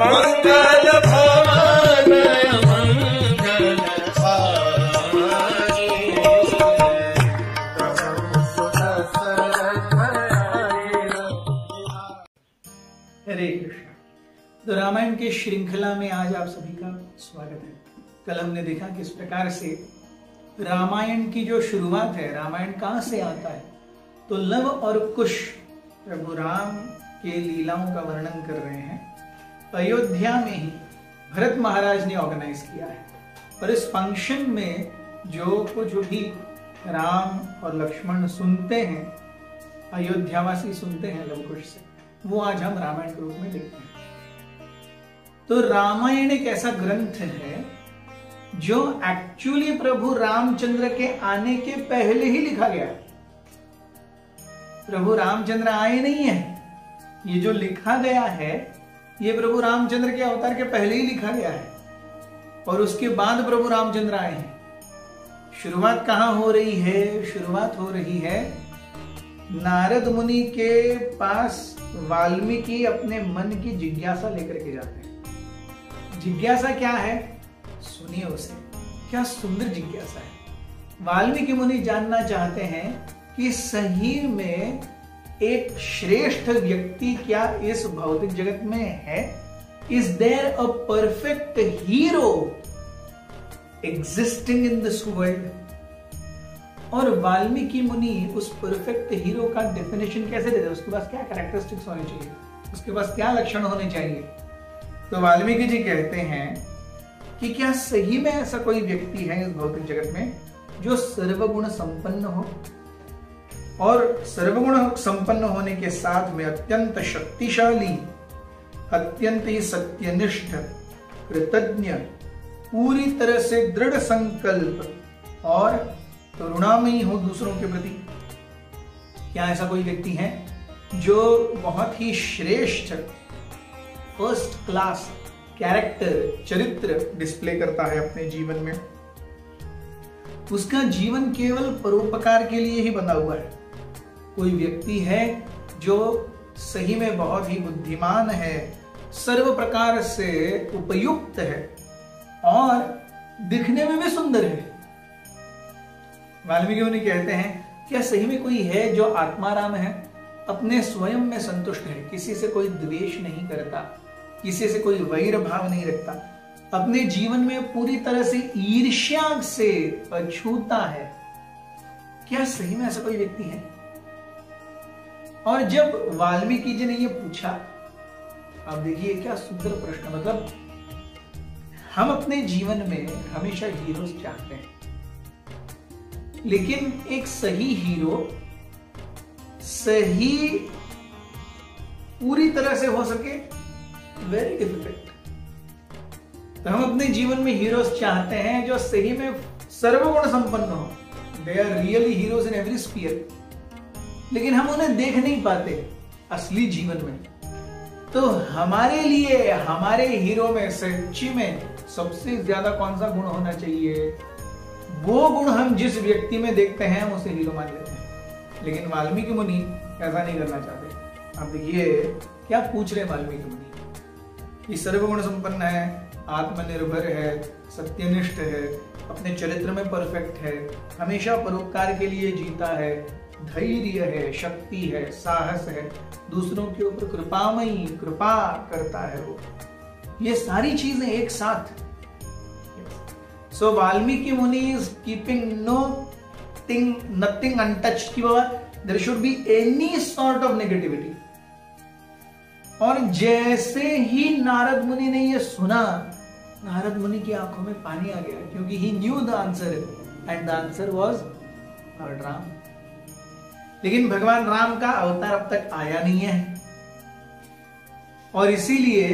मंगल भवन मंगल हरे कृष्ण। तो रामायण के श्रृंखला में आज आप सभी का स्वागत है। कल हमने देखा किस प्रकार से रामायण की जो शुरुआत है, रामायण कहां से आता है, तो लव और कुश प्रभु राम के लीलाओं का वर्णन कर रहे हैं। अयोध्या में ही भरत महाराज ने ऑर्गेनाइज किया है, और इस फंक्शन में जो कुछ भी राम और लक्ष्मण सुनते हैं, अयोध्यावासी सुनते हैं लव कुश से, वो आज हम रामायण के रूप में देखते हैं। तो रामायण एक ऐसा ग्रंथ है जो एक्चुअली प्रभु रामचंद्र के आने के पहले ही लिखा गया है। प्रभु रामचंद्र आए नहीं है, ये जो लिखा गया है ये प्रभु रामचंद्र के अवतार के पहले ही लिखा गया है, और उसके बाद प्रभु रामचंद्र आए हैं। शुरुआत कहां हो रही है? शुरुआत हो रही है नारद मुनि के पास वाल्मीकि अपने मन की जिज्ञासा लेकर के जाते हैं। जिज्ञासा क्या है, सुनिए उसे। क्या सुंदर जिज्ञासा है। वाल्मीकि मुनि जानना चाहते हैं कि सही में एक श्रेष्ठ व्यक्ति क्या इस भौतिक जगत में है? Is there a perfect hero existing in this world? और वाल्मीकि मुनि उस परफेक्ट हीरो का डेफिनेशन कैसे देते हैं? उसके पास क्या कैरेक्टरिस्टिक्स होने चाहिए, उसके पास क्या लक्षण होने चाहिए? तो वाल्मीकि जी कहते हैं कि क्या सही में ऐसा कोई व्यक्ति है इस भौतिक जगत में जो सर्वगुण संपन्न हो, और सर्वगुण संपन्न होने के साथ में अत्यंत शक्तिशाली, अत्यंत ही सत्यनिष्ठ, कृतज्ञ, पूरी तरह से दृढ़ संकल्प और करुणामयी हो दूसरों के प्रति? क्या ऐसा कोई व्यक्ति है जो बहुत ही श्रेष्ठ, फर्स्ट क्लास कैरेक्टर, चरित्र डिस्प्ले करता है अपने जीवन में? उसका जीवन केवल परोपकार के लिए ही बना हुआ है। कोई व्यक्ति है जो सही में बहुत ही बुद्धिमान है, सर्व प्रकार से उपयुक्त है और दिखने में भी सुंदर है। वाल्मीकि मुनि कहते हैं क्या सही में कोई है जो आत्माराम है, अपने स्वयं में संतुष्ट है, किसी से कोई द्वेष नहीं करता, किसी से कोई वैर भाव नहीं रखता, अपने जीवन में पूरी तरह से ईर्ष्या से अछूता है? क्या सही में ऐसा कोई व्यक्ति है? और जब वाल्मीकि जी ने ये पूछा, अब देखिए क्या सुंदर प्रश्न। मतलब हम अपने जीवन में हमेशा हीरोज चाहते हैं, लेकिन एक सही हीरो सही पूरी तरह से हो सके, वेरी डिफिकल्ट। तो हम अपने जीवन में हीरोज चाहते हैं जो सही में सर्वगुण संपन्न हो। They are really heroes in every sphere, लेकिन हम उन्हें देख नहीं पाते असली जीवन में। तो हमारे लिए हमारे हीरो में सच्ची में सबसे ज्यादा कौन सा गुण होना चाहिए? वो गुण हम जिस व्यक्ति में देखते हैं हम उसे हीरो मान लेते हैं। लेकिन वाल्मीकि मुनि ऐसा नहीं करना चाहते। अब देखिए क्या पूछ रहे वाल्मीकि मुनि कि सर्वगुण संपन्न है, आत्मनिर्भर है, सत्यनिष्ठ है, अपने चरित्र में परफेक्ट है, हमेशा परोपकार के लिए जीता है, धैर्य है, शक्ति है, साहस है, दूसरों के ऊपर कृपामयी, कृपा करता है वो। ये सारी चीजें एक साथ। सो वाल्मीकि मुनि इज कीपिंग नथिंग अनटच्ड कि बाबा there should be any sort of negativity. और जैसे ही नारद मुनि ने ये सुना, नारद मुनि की आंखों में पानी आ गया, क्योंकि he knew the answer and the answer was Lord Ram. लेकिन भगवान राम का अवतार अब तक आया नहीं है, और इसीलिए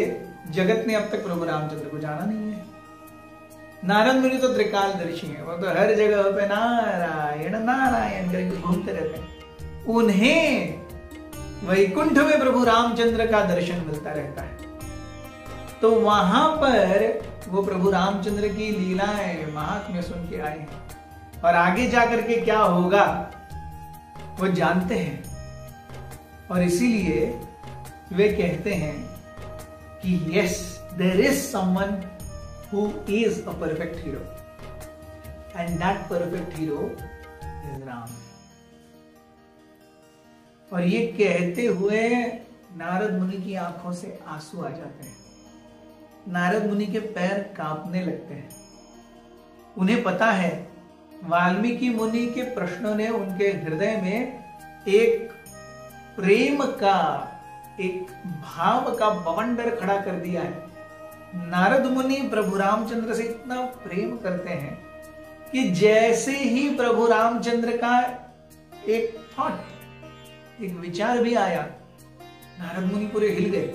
जगत ने अब तक प्रभु रामचंद्र को जाना नहीं है। नारद मुनि तो त्रिकालदर्शी हैं, वो तो हर जगह पे नारायण नारायण करके घूमते रहते हैं। उन्हें वैकुंठ में प्रभु रामचंद्र का दर्शन मिलता रहता है, तो वहां पर वो प्रभु रामचंद्र की लीलाएं महात्म्य सुन के आए हैं, और आगे जाकर के क्या होगा वो जानते हैं। और इसीलिए वे कहते हैं कि yes there is someone who is a perfect hero, and that perfect hero is Ram. और ये कहते हुए नारद मुनि की आंखों से आंसू आ जाते हैं, नारद मुनि के पैर कांपने लगते हैं। उन्हें पता है वाल्मीकि मुनि के प्रश्नों ने उनके हृदय में एक प्रेम का, एक भाव का बवंडर खड़ा कर दिया है। नारद मुनि प्रभु रामचंद्र से इतना प्रेम करते हैं कि जैसे ही प्रभु रामचंद्र का एक थॉट, एक विचार भी आया, नारद मुनि पूरे हिल गए।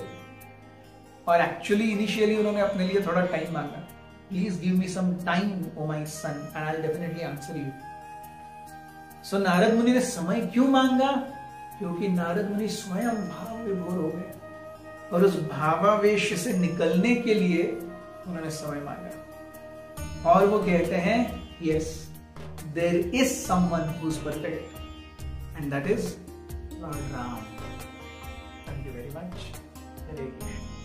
और एक्चुअली इनिशियली उन्होंने अपने लिए थोड़ा टाइम मांगा, please give me some time O my son and I will definitely answer you. So Narad मुनि ने समय क्यों मांगा? क्योंकि नारद मुनि स्वयं भाव विभोर हो गए और उस भावावेश से निकलने के लिए उन्होंने समय मांगा। और वो कहते हैं yes there is someone who is perfect and that is lord Ram. Thank you very much. Hare Krishna.